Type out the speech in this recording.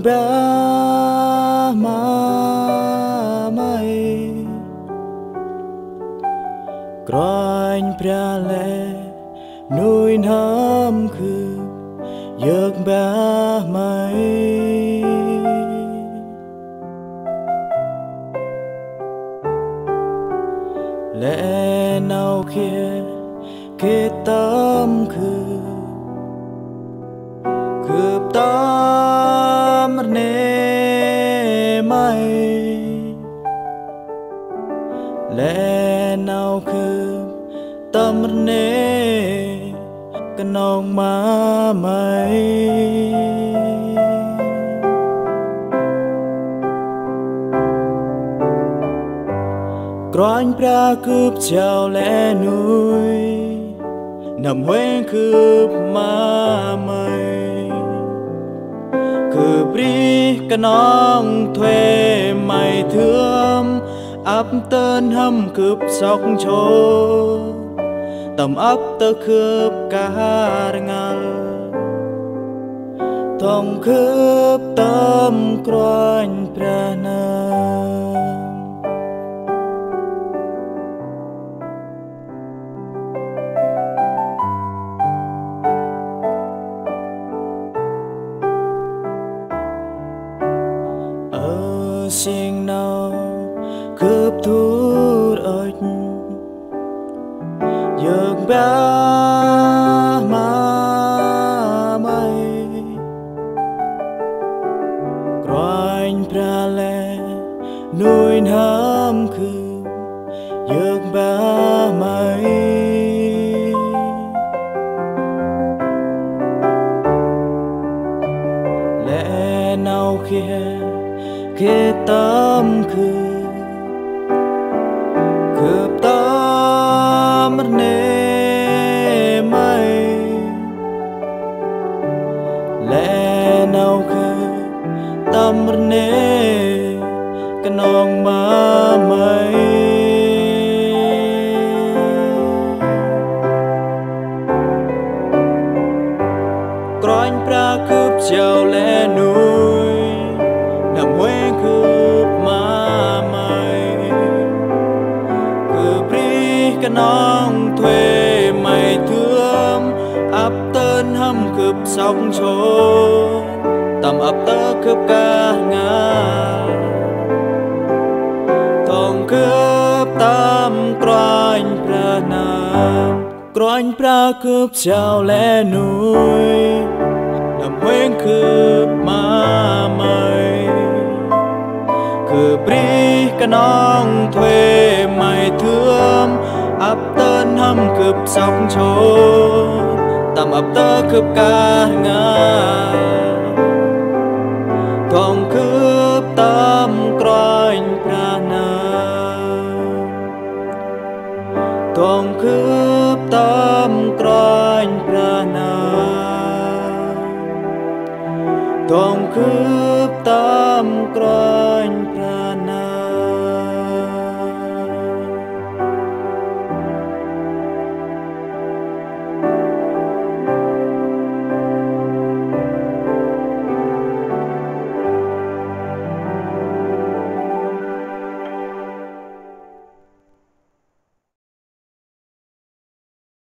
bra ma mai Groin bra le nuôi nam khư giấc bra mai lẽ nào kia kết tâm khư cướp tâm nề mai lẽ nào cướp tâm nề cái nông má mây Groin bra cướp chào lẽ nuôi nằm hoen cướp má mây cướp đi cái nông thuê mày thương áp tên hâm cướp sóc chô tầm ấp tơ cướp cả ngal thong cướp tâm groin bra Xin nào cướp thút ơi giấc ba ma mây Groin bra le nuôi nam khư giấc ba mây lẽ nào kia kết tâm khư cướp tâm nề mây lẽ nào cướp tâm nề cái nông má mây Groin bra cướp chào lẽ nuôi nằm hoen cướp má mây cướp đi cái nông thuê mày thương áp tên hâm cướp sóc chô tầm ấp tơ cướp cả ngà thong cướp tâm groin bra nam groin bra cướp chào lẽ nuôi nằm hoen cướp má mây cướp đi cái nông thuê mày thương áp tên hâm cướp sóc chô tầm ấp tơ cướp cả ngà thong cướp tâm groin bra nam thong cướp tâm groin bra nam thong cướp tâm groin